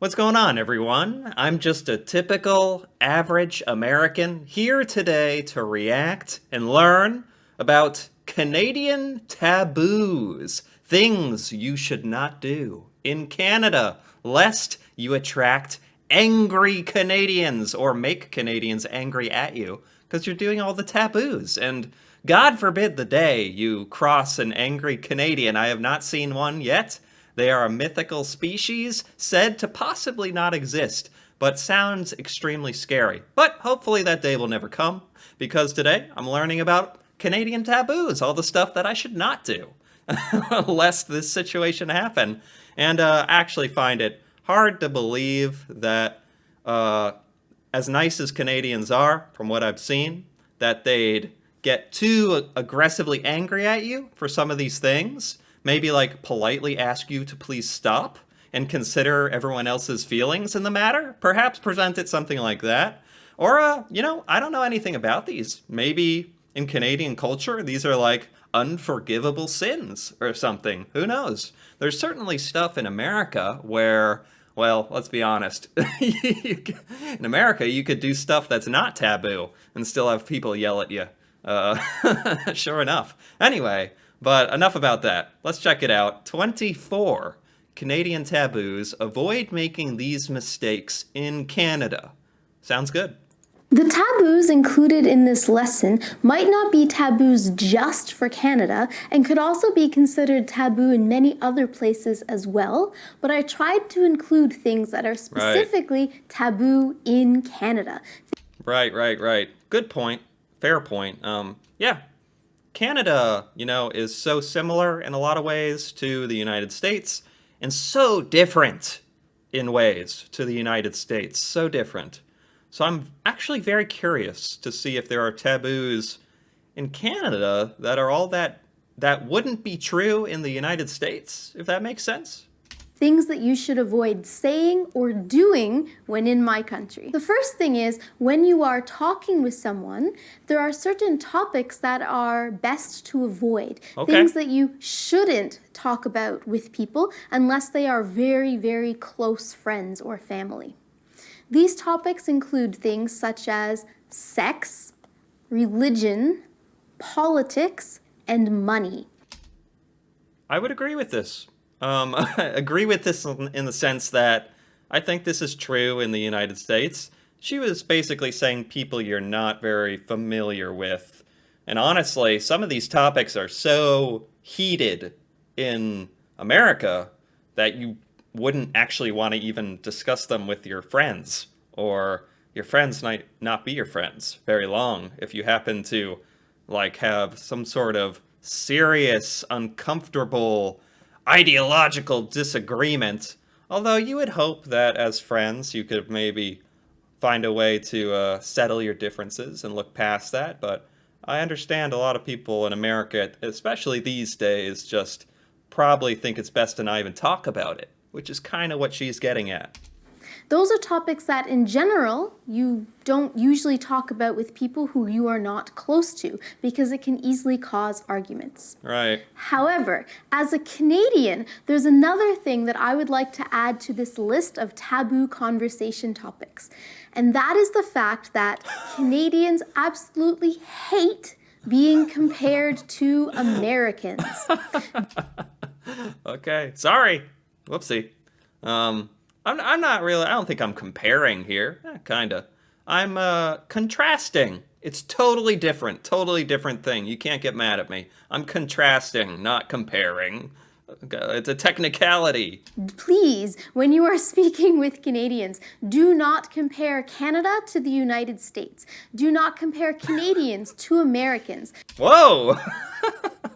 What's going on, everyone? I'm just a typical, average American here today to react and learn about Canadian taboos, things you should not do in Canada, lest you attract angry Canadians or make Canadians angry at you because you're doing all the taboos. And God forbid the day you cross an angry Canadian. I have not seen one yet. They are a mythical species said to possibly not exist, but sounds extremely scary. But hopefully that day will never come, because today I'm learning about Canadian taboos, all the stuff that I should not do, lest this situation happen. And actually find it hard to believe that, as nice as Canadians are, from what I've seen, that they'd get too aggressively angry at you for some of these things. Maybe like politely ask you to please stop and consider everyone else's feelings in the matter. Perhaps present it something like that. Or, I don't know anything about these. Maybe in Canadian culture, these are like unforgivable sins or something. Who knows? There's certainly stuff in America where, well, let's be honest. In America, you could do stuff that's not taboo and still have people yell at you. Sure enough. Anyway, but enough about that. Let's check it out. 24 Canadian taboos. Avoid making these mistakes in Canada. Sounds good. The taboos included in this lesson might not be taboos just for Canada and could also be considered taboo in many other places as well, but I tried to include things that are specifically taboo in Canada. Right. Good point. Fair point. Yeah. Canada, is so similar in a lot of ways to the United States and so different in ways to the United States. So different. So I'm actually very curious to see if there are taboos in Canada that are all that wouldn't be true in the United States, if that makes sense. Things that you should avoid saying or doing when in my country. The first thing is, when you are talking with someone, there are certain topics that are best to avoid. Okay. Things that you shouldn't talk about with people unless they are very, very close friends or family. These topics include things such as sex, religion, politics, and money. I would agree with this. I agree with this in the sense that I think this is true in the United States. She was basically saying people you're not very familiar with. And honestly, some of these topics are so heated in America that you wouldn't actually want to even discuss them with your friends. Or your friends might not be your friends very long if you happen to, have some sort of serious, uncomfortable ideological disagreement, although you would hope that as friends you could maybe find a way to settle your differences and look past that. But I understand a lot of people in America, especially these days, just probably think it's best to not even talk about it, which is kind of what she's getting at. Those are topics that, in general, you don't usually talk about with people who you are not close to because it can easily cause arguments. Right. However, as a Canadian, there's another thing that I would like to add to this list of taboo conversation topics, and that is the fact that Canadians absolutely hate being compared to Americans. Okay. Sorry. Whoopsie. I'm not really, I don't think I'm comparing here. Kinda. I'm contrasting. It's totally different thing. You can't get mad at me. I'm contrasting, not comparing. It's a technicality. Please, when you are speaking with Canadians, do not compare Canada to the United States. Do not compare Canadians to Americans. Whoa!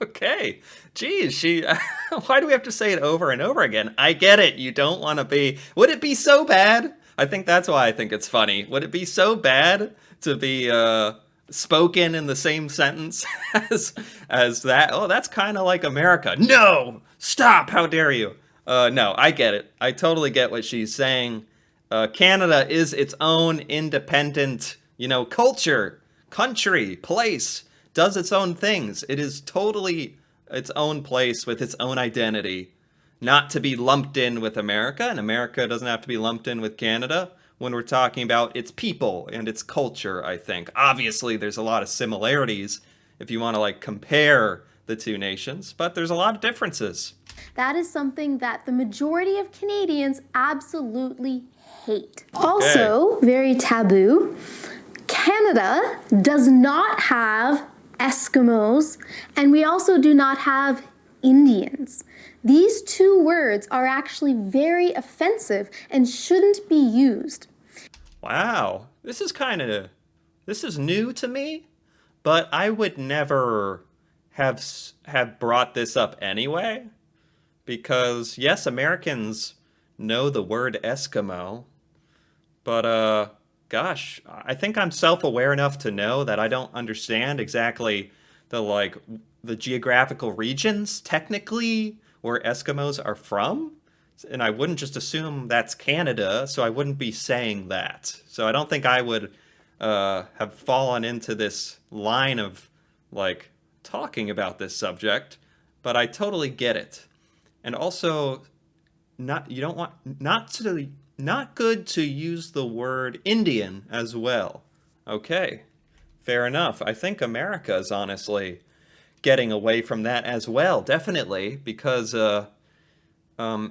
Okay. Geez, why do we have to say it over and over again? I get it. You don't want to be... Would it be so bad? I think that's why I think it's funny. Would it be so bad to be spoken in the same sentence as that? Oh, that's kind of like America. No! Stop! How dare you? No, I get it. I totally get what she's saying. Canada is its own independent, culture, country, place, does its own things. It is totally its own place with its own identity. not to be lumped in with America, and America doesn't have to be lumped in with Canada when we're talking about its people and its culture, I think. Obviously, there's a lot of similarities if you want to like compare the two nations, but there's a lot of differences. That is something that the majority of Canadians absolutely hate. Also, very taboo, Canada does not have Eskimos, and we also do not have Indians. These two words are actually very offensive and shouldn't be used. Wow, this is new to me, but I would never have brought this up anyway, because yes, Americans know the word Eskimo, but gosh, I think I'm self-aware enough to know that I don't understand exactly the geographical regions technically where Eskimos are from. And I wouldn't just assume that's Canada, so I wouldn't be saying that. So I don't think I would have fallen into this line of like talking about this subject, but I totally get it. And also, not good to use the word Indian as well. Okay, fair enough. I think America is honestly getting away from that as well, definitely, because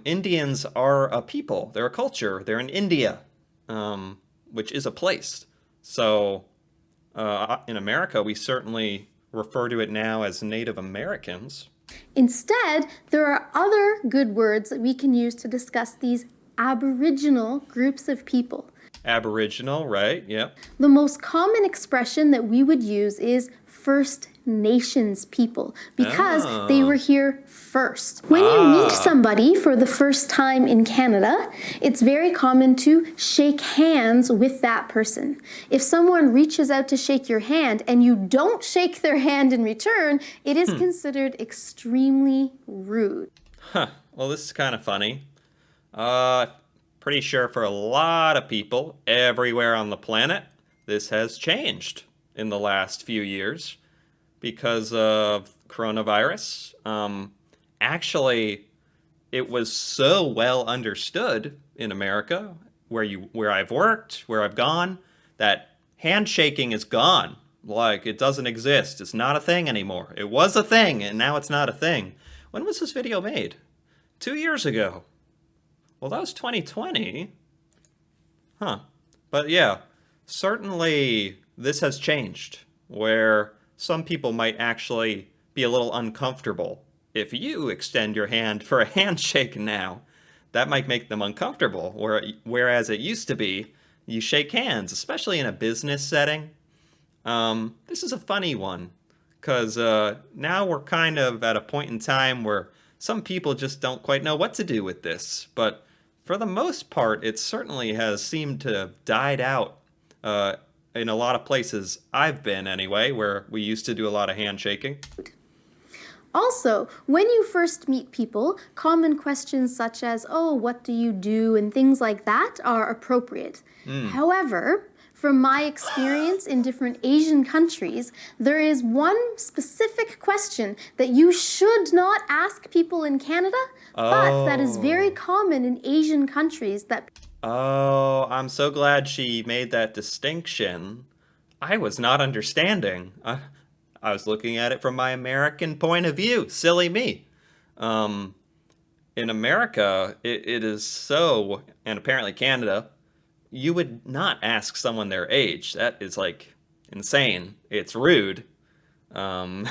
Indians are a people. They're a culture. They're in India, which is a place. So in America, we certainly refer to it now as Native Americans. Instead, there are other good words that we can use to discuss these Aboriginal groups of people. Aboriginal, right? Yep. The most common expression that we would use is First Nations people because they were here first. When you meet somebody for the first time in Canada, it's very common to shake hands with that person. If someone reaches out to shake your hand and you don't shake their hand in return, it is considered extremely rude. Huh. Well, this is kind of funny. Pretty sure for a lot of people everywhere on the planet, this has changed in the last few years because of coronavirus. Actually, it was so well understood in America, where I've worked, where I've gone, that handshaking is gone. Like, it doesn't exist. It's not a thing anymore. It was a thing, and now it's not a thing. When was this video made? 2 years ago. Well, that was 2020. Huh. But yeah, certainly this has changed, where some people might actually be a little uncomfortable. If you extend your hand for a handshake now, that might make them uncomfortable, whereas it used to be, you shake hands, especially in a business setting. This is a funny one, because now we're kind of at a point in time where some people just don't quite know what to do with this, but for the most part, it certainly has seemed to have died out in a lot of places I've been anyway, where we used to do a lot of handshaking. Also, when you first meet people, common questions such as, oh, what do you do, and things like that are appropriate. However, from my experience in different Asian countries, there is one specific question that you should not ask people in Canada, but that is very common in Asian countries that... Oh, I'm so glad she made that distinction. I was not understanding. I was looking at it from my American point of view. Silly me. In America, it is so, and apparently Canada, you would not ask someone their age. That is like insane. It's rude. They'd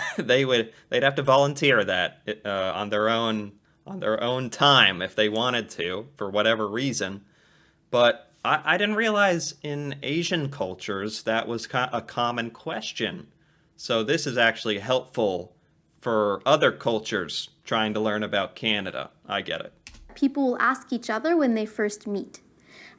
have to volunteer that on their own time if they wanted to, for whatever reason. But I didn't realize in Asian cultures that was a common question. So this is actually helpful for other cultures trying to learn about Canada. I get it. people will ask each other when they first meet.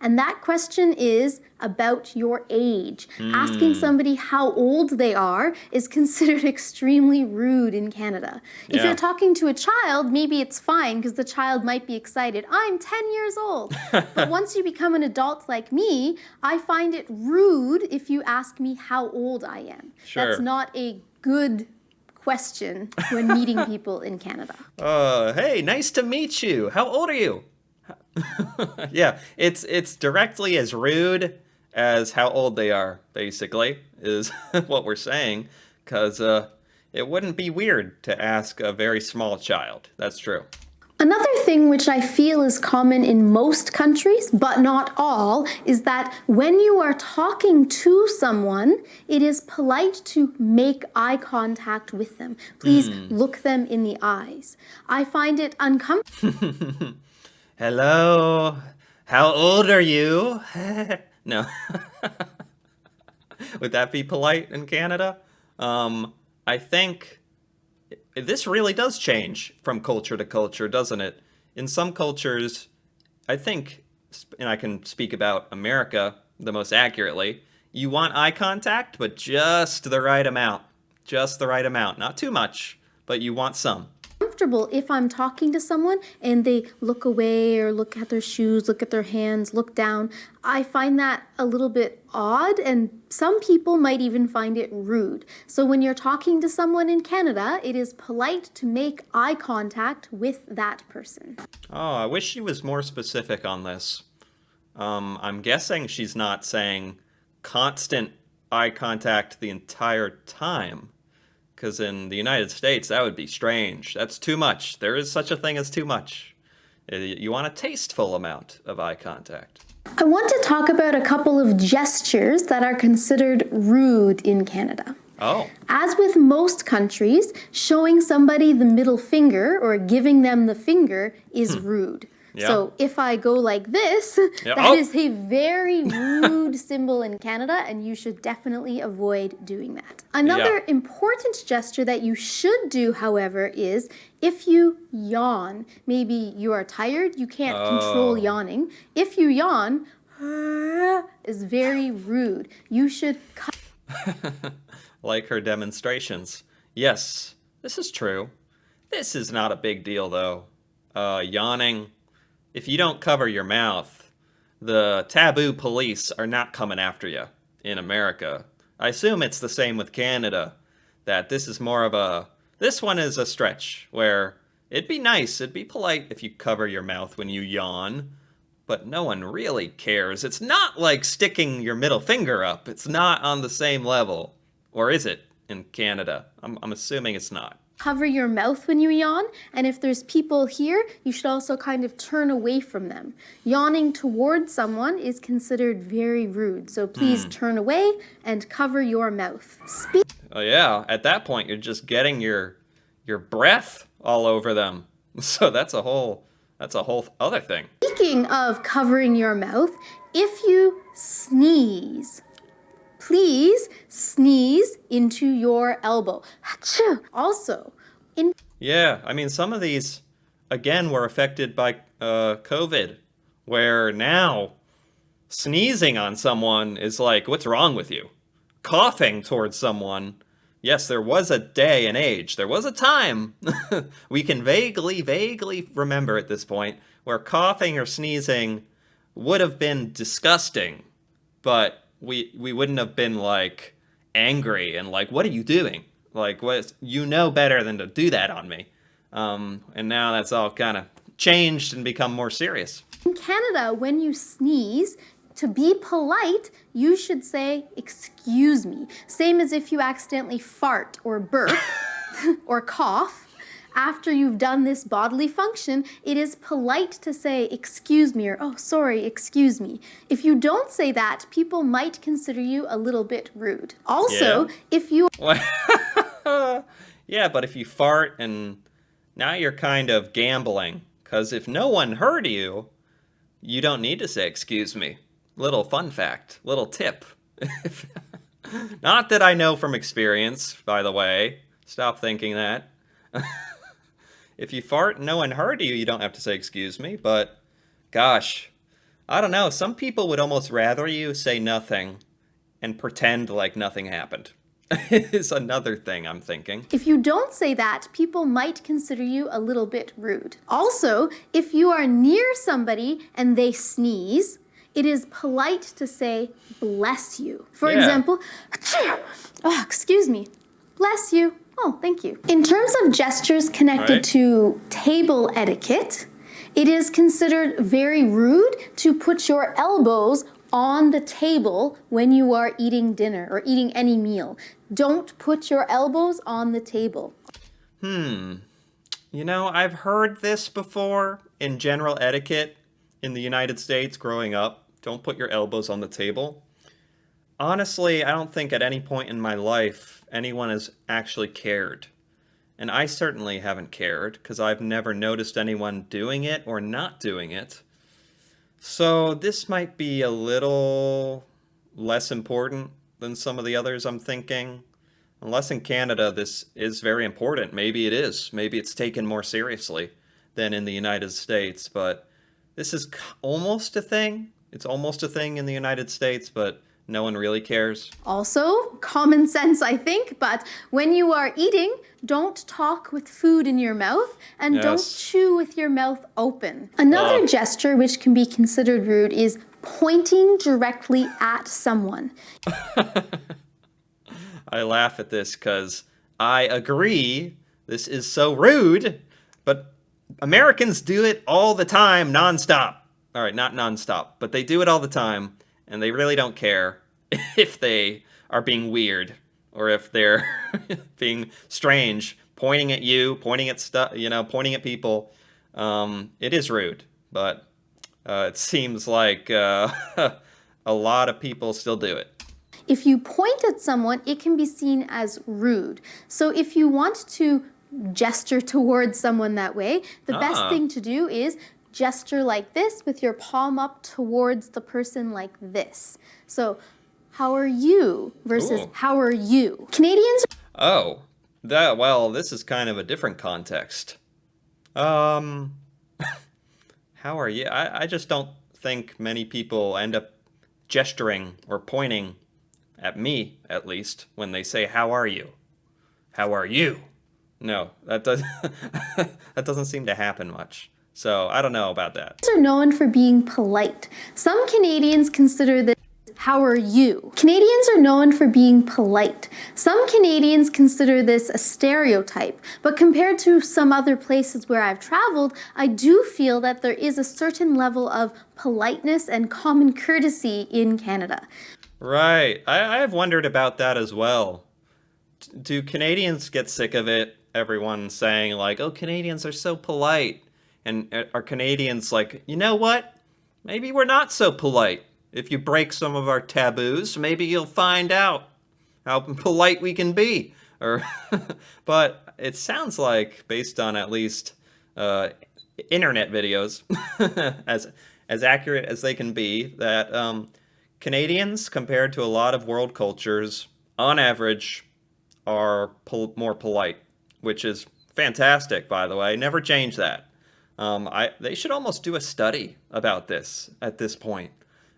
And that question is about your age. Asking somebody how old they are is considered extremely rude in Canada. If you're talking to a child, maybe it's fine because the child might be excited. I'm 10 years old. But once you become an adult like me, I find it rude if you ask me how old I am. Sure. That's not a good question when meeting people in Canada. Hey, nice to meet you. How old are you? Yeah, it's directly as rude as how old they are, basically, is what we're saying, because it wouldn't be weird to ask a very small child. That's true. Another thing which I feel is common in most countries, but not all, is that when you are talking to someone, it is polite to make eye contact with them. Please look them in the eyes. I find it uncomfortable. Hello, how old are you? No. Would that be polite in Canada? I think this really does change from culture to culture, doesn't it? In some cultures, I think, and I can speak about America the most accurately, you want eye contact, but just the right amount. Just the right amount. Not too much, but you want some. If I'm talking to someone and they look away or look at their shoes, look at their hands, look down. I find that a little bit odd, and some people might even find it rude. So when you're talking to someone in Canada, it is polite to make eye contact with that person. Oh, I wish she was more specific on this. I'm guessing she's not saying constant eye contact the entire time. Because in the United States, that would be strange. That's too much. There is such a thing as too much. You want a tasteful amount of eye contact. I want to talk about a couple of gestures that are considered rude in Canada. Oh. As with most countries, showing somebody the middle finger or giving them the finger is rude. Yeah. So if I go like this, Yeah. that is a very rude symbol in Canada, and you should definitely avoid doing that. Another important gesture that you should do, however, is if you yawn. Maybe you are tired, you can't control yawning. If you yawn, is very rude. You should cut. Like her demonstrations. Yes, this is true. This is not a big deal, though. Yawning. If you don't cover your mouth, the taboo police are not coming after you in America. I assume it's the same with Canada, that this is more of a... This one is a stretch, where it'd be nice, it'd be polite if you cover your mouth when you yawn, but no one really cares. It's not like sticking your middle finger up. It's not on the same level. Or is it in Canada? I'm assuming it's not. Cover your mouth when you yawn, and if there's people here, you should also kind of turn away from them. Yawning towards someone is considered very rude, so please turn away and cover your mouth. Oh yeah, at that point you're just getting your breath all over them. So that's a whole other thing. Speaking of covering your mouth, if you sneeze, please sneeze into your elbow. Achoo! Also, Yeah, I mean, some of these, again, were affected by COVID, where now sneezing on someone is like, what's wrong with you? Coughing towards someone, yes, there was a day and age, there was a time, we can vaguely remember at this point, where coughing or sneezing would have been disgusting, but we wouldn't have been, like, angry and like, what are you doing? Like, you know better than to do that on me. And now that's all kind of changed and become more serious. in Canada, when you sneeze, to be polite, you should say, excuse me. Same as if you accidentally fart or burp or cough. After you've done this bodily function, it is polite to say, excuse me, or, oh, sorry, excuse me. If you don't say that, people might consider you a little bit rude. Also, if you... Yeah, but if you fart and now you're kind of gambling, because if no one heard you, you don't need to say, excuse me. Little fun fact, little tip. Not that I know from experience, by the way. Stop thinking that. If you fart and no one heard you, you don't have to say excuse me, but gosh, I don't know. Some people would almost rather you say nothing and pretend like nothing happened. Is another thing I'm thinking. If you don't say that, people might consider you a little bit rude. Also, if you are near somebody and they sneeze, it is polite to say, bless you. For example, oh, excuse me, bless you. Oh, thank you. In terms of gestures connected Right. to table etiquette, it is considered very rude to put your elbows on the table when you are eating dinner or eating any meal. Don't put your elbows on the table. You know, I've heard this before in general etiquette in the United States growing up. Don't put your elbows on the table. Honestly, I don't think at any point in my life anyone has actually cared. And I certainly haven't cared because I've never noticed anyone doing it or not doing it. So this might be a little less important than some of the others I'm thinking. Unless in Canada this is very important. Maybe it is. Maybe it's taken more seriously than in the United States. But this is almost a thing. It's almost a thing in the United States, but no one really cares. Also, common sense, I think, but when you are eating, don't talk with food in your mouth and don't Yes. chew with your mouth open. Another Ugh. gesture which can be considered rude is pointing directly at someone. I laugh at this because I agree this is so rude, but Americans do it all the time, nonstop. All right, not nonstop, but they do it all the time, and they really don't care if they are being weird or if they're being strange, pointing at you, pointing at stuff, pointing at people. It is rude, but it seems like a lot of people still do it. If you point at someone, it can be seen as rude. So if you want to gesture towards someone that way, the best Ah. thing to do is gesture like this with your palm up towards the person like this. So, how are you versus Ooh. how are you? Canadians Oh, well, this is kind of a different context. Um, how are you? I just don't think many people end up gesturing or pointing at me, at least, when they say, "How are you?" How are you? No, that does that doesn't seem to happen much. So I don't know about that. are known for being polite. Some Canadians consider this how are you? Canadians are known for being polite. Some Canadians consider this a stereotype, but compared to some other places where I've traveled, I do feel that there is a certain level of politeness and common courtesy in Canada. Right. I have wondered about that as well. Do Canadians get sick of it? Everyone saying like, "Oh, Canadians are so polite." And are Canadians like, "You know what? Maybe we're not so polite. If you break some of our taboos, maybe you'll find out how polite we can be." Or but it sounds like based on at least internet videos as accurate as they can be that Canadians compared to a lot of world cultures on average are more polite, which is fantastic, by the way. Never change that. They should almost do a study about this at this point.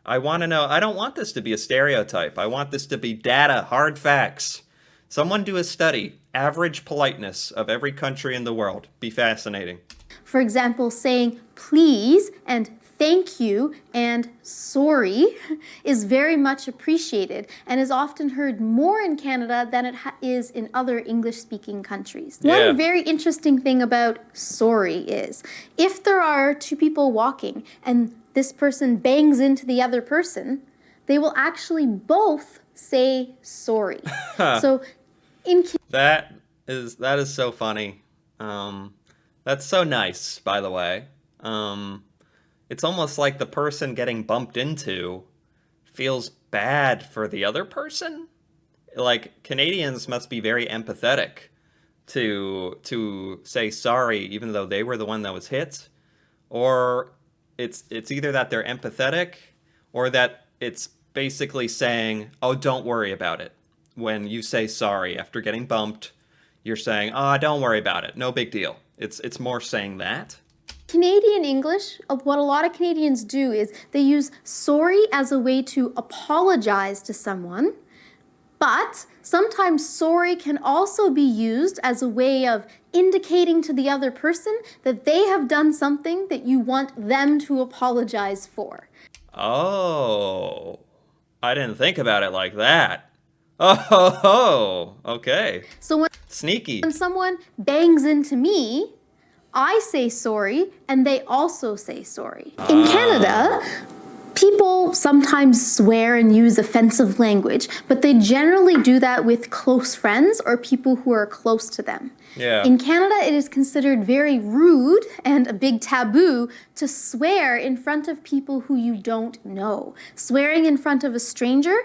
I want to know. I don't want this to be a stereotype. I want this to be data, hard facts. Someone do a study. Average politeness of every country in the world. Be fascinating. For example, saying please and thank you and sorry is very much appreciated and is often heard more in Canada than it is in other English-speaking countries. Yeah. One very interesting thing about sorry is if there are two people walking and this person bangs into the other person, they will actually both say sorry. So in That is so funny. That's so nice, by the way. It's almost like the person getting bumped into feels bad for the other person. Like Canadians must be very empathetic to say sorry, even though they were the one that was hit, or it's either that they're empathetic or that it's basically saying, "Oh, don't worry about it." When you say sorry after getting bumped, you're saying, "Ah, don't worry about it. No big deal." It's more saying that. Canadian English, what a lot of Canadians do is they use sorry as a way to apologize to someone, but sometimes sorry can also be used as a way of indicating to the other person that they have done something that you want them to apologize for. Oh, I didn't think about it like that. Oh, okay. So Sneaky. when someone bangs into me, I say sorry, and they also say sorry. In Canada, Ah. people sometimes swear and use offensive language, but they generally do that with close friends or people who are close to them. Yeah. In Canada, it is considered very rude and a big taboo to swear in front of people who you don't know. Swearing in front of a stranger,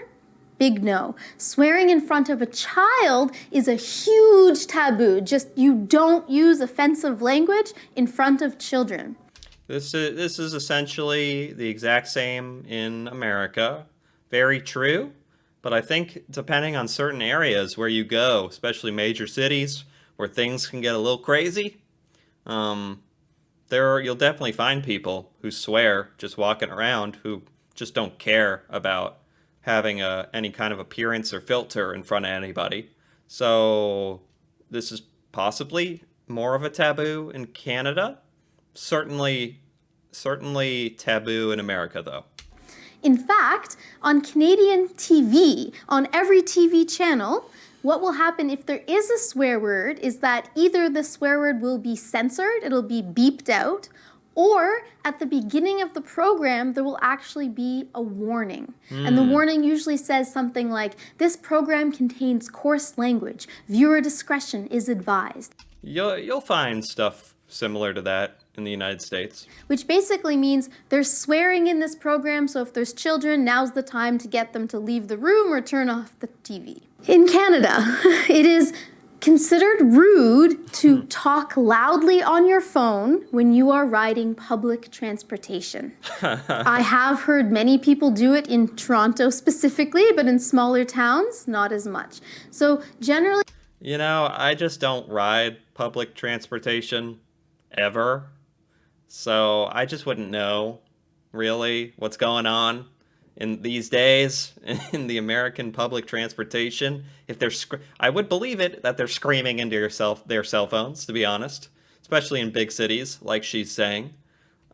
big no. Swearing in front of a child is a huge taboo. Just you don't use offensive language in front of children. This is essentially the exact same in America. Very true, but I think depending on certain areas where you go, especially major cities where things can get a little crazy, um, you'll definitely find people who swear just walking around who just don't care about having any kind of appearance or filter in front of anybody. So this is possibly more of a taboo in Canada. Certainly, certainly taboo in America, though. In fact, on Canadian TV, on every TV channel, what will happen if there is a swear word is that either the swear word will be censored, it'll be beeped out, or at the beginning of the program, there will actually be a warning. And the warning usually says something like, this program contains coarse language. Viewer discretion is advised. You'll find stuff similar to that in the United States. Which basically means there's swearing in this program, so if there's children, now's the time to get them to leave the room or turn off the TV. In Canada, it is considered rude to talk loudly on your phone when you are riding public transportation. I have heard many people do it in Toronto specifically, but in smaller towns, not as much. So generally, I just don't ride public transportation ever. So I just wouldn't know really what's going on in these days in the American public transportation. If I would believe it that they're screaming into their cell phones, to be honest, especially in big cities, like she's saying.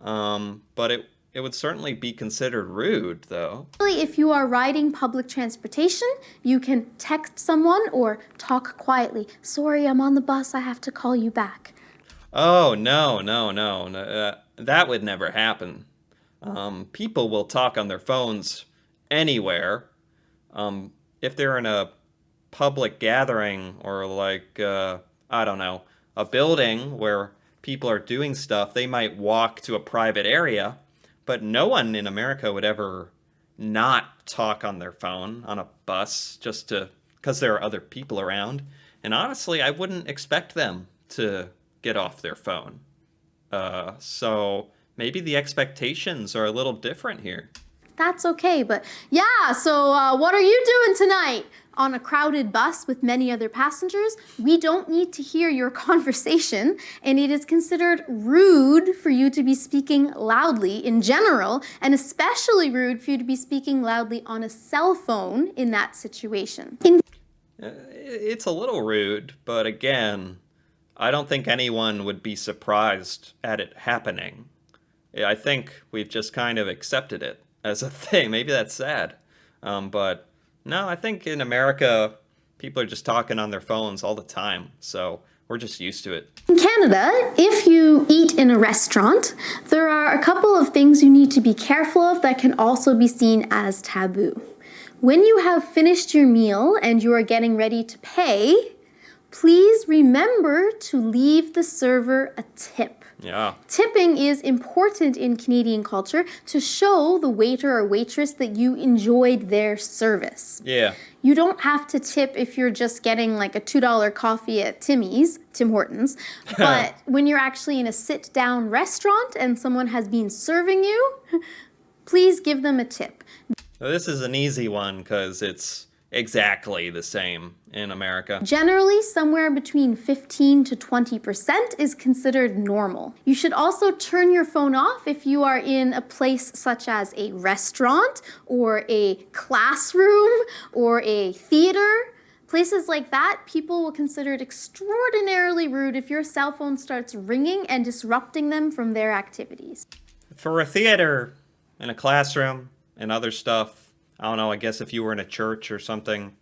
But it would certainly be considered rude, though. if you are riding public transportation, you can text someone or talk quietly. Sorry, I'm on the bus. I have to call you back. Oh, no, no, no. That would never happen. People will talk on their phones anywhere. If they're in a public gathering or I don't know, a building where people are doing stuff, they might walk to a private area, but no one in America would ever not talk on their phone on a bus just because there are other people around. And honestly, I wouldn't expect them to get off their phone. So maybe the expectations are a little different here. That's okay, but yeah, so what are you doing tonight? On a crowded bus with many other passengers, we don't need to hear your conversation, and it is considered rude for you to be speaking loudly in general, and especially rude for you to be speaking loudly on a cell phone in that situation. It's a little rude, but again, I don't think anyone would be surprised at it happening. I think we've just kind of accepted it as a thing. Maybe that's sad. But no, I think in America, people are just talking on their phones all the time. So we're just used to it. In Canada, if you eat in a restaurant, there are a couple of things you need to be careful of that can also be seen as taboo. When you have finished your meal and you are getting ready to pay, please remember to leave the server a tip. Yeah. Tipping is important in Canadian culture to show the waiter or waitress that you enjoyed their service. Yeah. You don't have to tip if you're just getting like a $2 coffee at Tim Hortons, but when you're actually in a sit-down restaurant and someone has been serving you, please give them a tip. So this is an easy one because it's exactly the same in America. Generally, somewhere between 15 to 20% is considered normal. You should also turn your phone off if you are in a place such as a restaurant or a classroom or a theater. Places like that, people will consider it extraordinarily rude if your cell phone starts ringing and disrupting them from their activities. For a theater and a classroom and other stuff, I don't know, I guess if you were in a church or something,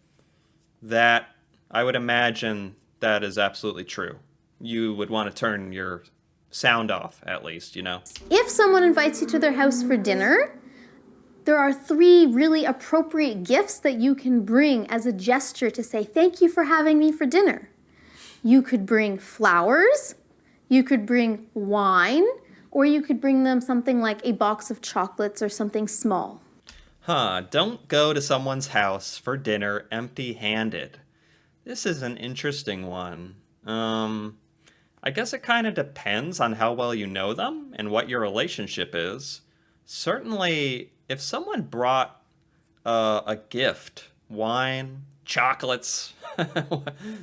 that I would imagine that is absolutely true. You would want to turn your sound off, at least, you know? If someone invites you to their house for dinner, there are 3 really appropriate gifts that you can bring as a gesture to say, thank you for having me for dinner. You could bring flowers, you could bring wine, or you could bring them something like a box of chocolates or something small. Don't go to someone's house for dinner empty-handed. This is an interesting one. I guess it kind of depends on how well you know them and what your relationship is. Certainly, if someone brought a gift, wine, chocolates,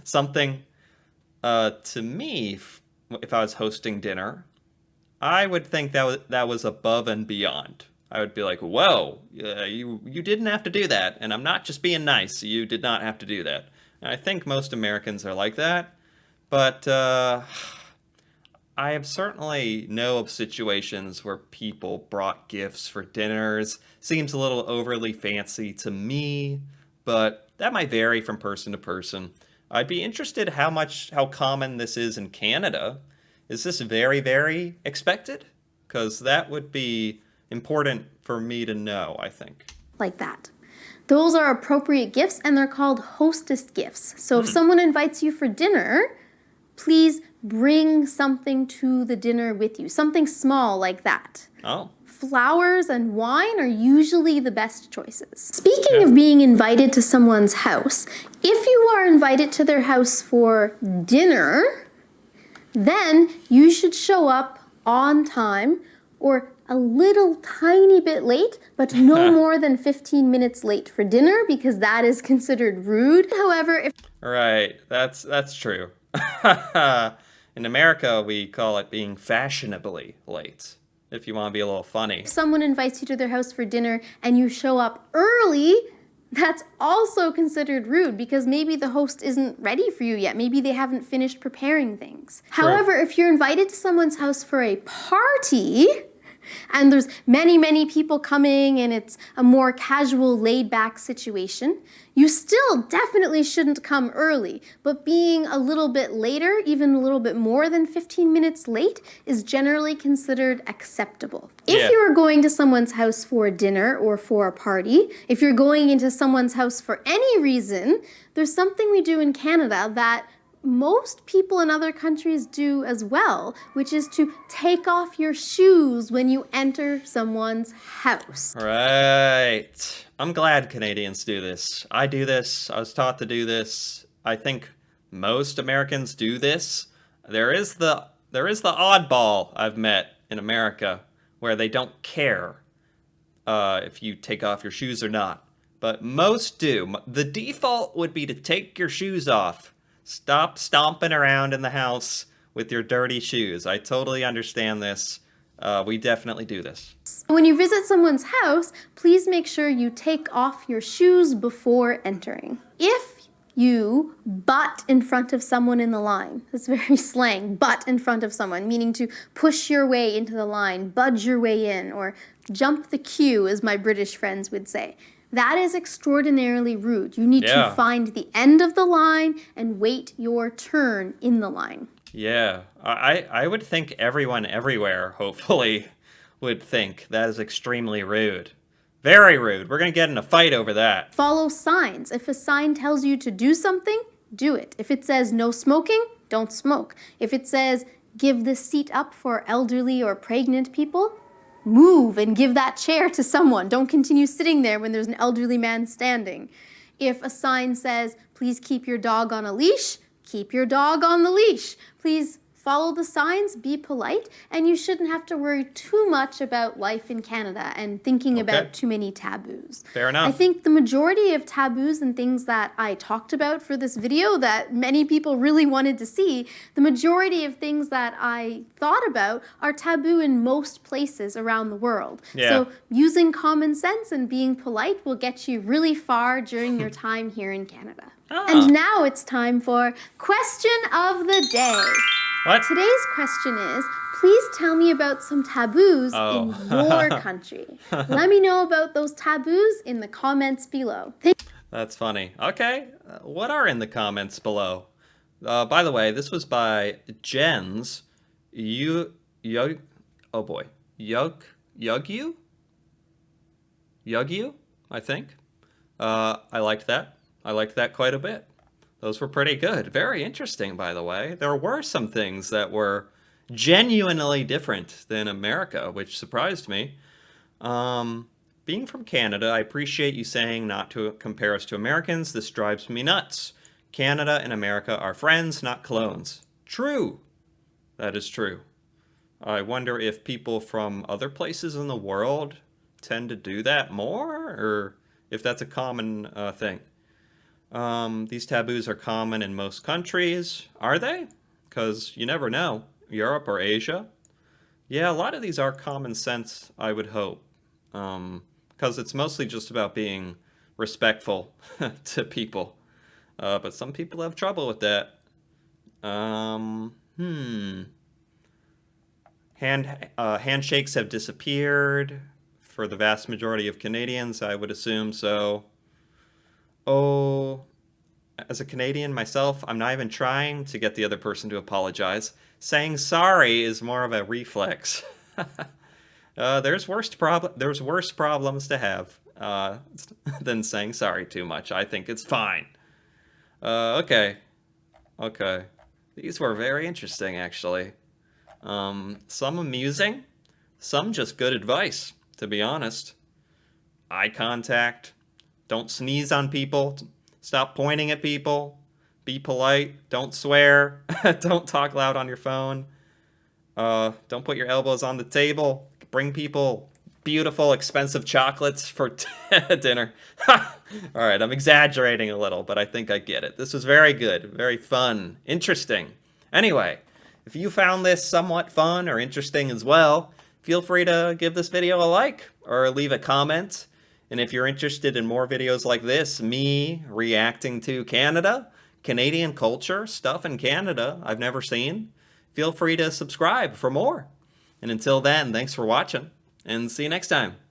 something, to me, if I was hosting dinner, I would think that was above and beyond. I would be like, whoa, you didn't have to do that. And I'm not just being nice. You did not have to do that. And I think most Americans are like that. But I have certainly know of situations where people brought gifts for dinners. Seems a little overly fancy to me, but that might vary from person to person. I'd be interested how common this is in Canada. Is this very, very expected? Because that would be important for me to know, I think. Like that. Those are appropriate gifts, and they're called hostess gifts. So if someone invites you for dinner, please bring something to the dinner with you. Something small like that. Oh. Flowers and wine are usually the best choices. Speaking of being invited to someone's house, if you are invited to their house for dinner, then you should show up on time or a little tiny bit late, but no more than 15 minutes late for dinner, because that is considered rude. However, if... Right, that's true. In America, we call it being fashionably late, if you want to be a little funny. If someone invites you to their house for dinner and you show up early, that's also considered rude, because maybe the host isn't ready for you yet. Maybe they haven't finished preparing things. True. However, if you're invited to someone's house for a party, and there's many, many people coming and it's a more casual, laid-back situation, you still definitely shouldn't come early. But being a little bit later, even a little bit more than 15 minutes late, is generally considered acceptable. If you are going to someone's house for dinner or for a party, if you're going into someone's house for any reason, there's something we do in Canada that most people in other countries do as well, which is to take off your shoes when you enter someone's house. Right. I'm glad Canadians do this. I do this. I was taught to do this. I think most Americans do this. There is the oddball I've met in America where they don't care if you take off your shoes or not. But most do. The default would be to take your shoes off. Stop stomping around in the house with your dirty shoes. I totally understand this. We definitely do this. When you visit someone's house, please make sure you take off your shoes before entering. If you butt in front of someone in the line, that's very slang, butt in front of someone, meaning to push your way into the line, budge your way in, or jump the queue, as my British friends would say. That is extraordinarily rude. You need to find the end of the line and wait your turn in the line. Yeah, I would think everyone everywhere, hopefully, would think that is extremely rude. Very rude. We're going to get in a fight over that. Follow signs. If a sign tells you to do something, do it. If it says no smoking, don't smoke. If it says give the seat up for elderly or pregnant people, move and give that chair to someone. Don't continue sitting there when there's an elderly man standing. If a sign says, please keep your dog on a leash, keep your dog on the leash. Please follow the signs, be polite, and you shouldn't have to worry too much about life in Canada and thinking about too many taboos. Fair enough. I think the majority of taboos and things that I talked about for this video that many people really wanted to see, the majority of things that I thought about are taboo in most places around the world. So using common sense and being polite will get you really far during your time here in Canada. And now it's time for Question of the Day. What? Today's question is, please tell me about some taboos in your country. Let me know about those taboos in the comments below. That's funny. Okay, what are in the comments below? By the way, this was by Jens. You, Yug, oh boy, Yugyu, Yugyu, I think. I liked that. I liked that quite a bit. Those were pretty good. Very interesting, by the way. There were some things that were genuinely different than America, which surprised me. Being from Canada, I appreciate you saying not to compare us to Americans. This drives me nuts. Canada and America are friends, not clones. True. That is true. I wonder if people from other places in the world tend to do that more, or if that's a common thing. These taboos are common in most countries. Are they? Because you never know. Europe or Asia? Yeah, a lot of these are common sense, I would hope. Because it's mostly just about being respectful to people. But some people have trouble with that. Handshakes have disappeared for the vast majority of Canadians, I would assume so. Oh, as a Canadian myself, I'm not even trying to get the other person to apologize. Saying sorry is more of a reflex. There's worse problems to have than saying sorry too much. I think it's fine. Okay. Okay. These were very interesting, actually. Some amusing, some just good advice, to be honest. Eye contact. Don't sneeze on people. Stop pointing at people. Be polite. Don't swear. Don't talk loud on your phone. Don't put your elbows on the table. Bring people beautiful, expensive chocolates for dinner. All right, I'm exaggerating a little, but I think I get it. This was very good, very fun, interesting. Anyway, if you found this somewhat fun or interesting as well, feel free to give this video a like or leave a comment. And if you're interested in more videos like this, me reacting to Canada, Canadian culture, stuff in Canada I've never seen, feel free to subscribe for more. And until then, thanks for watching, and see you next time.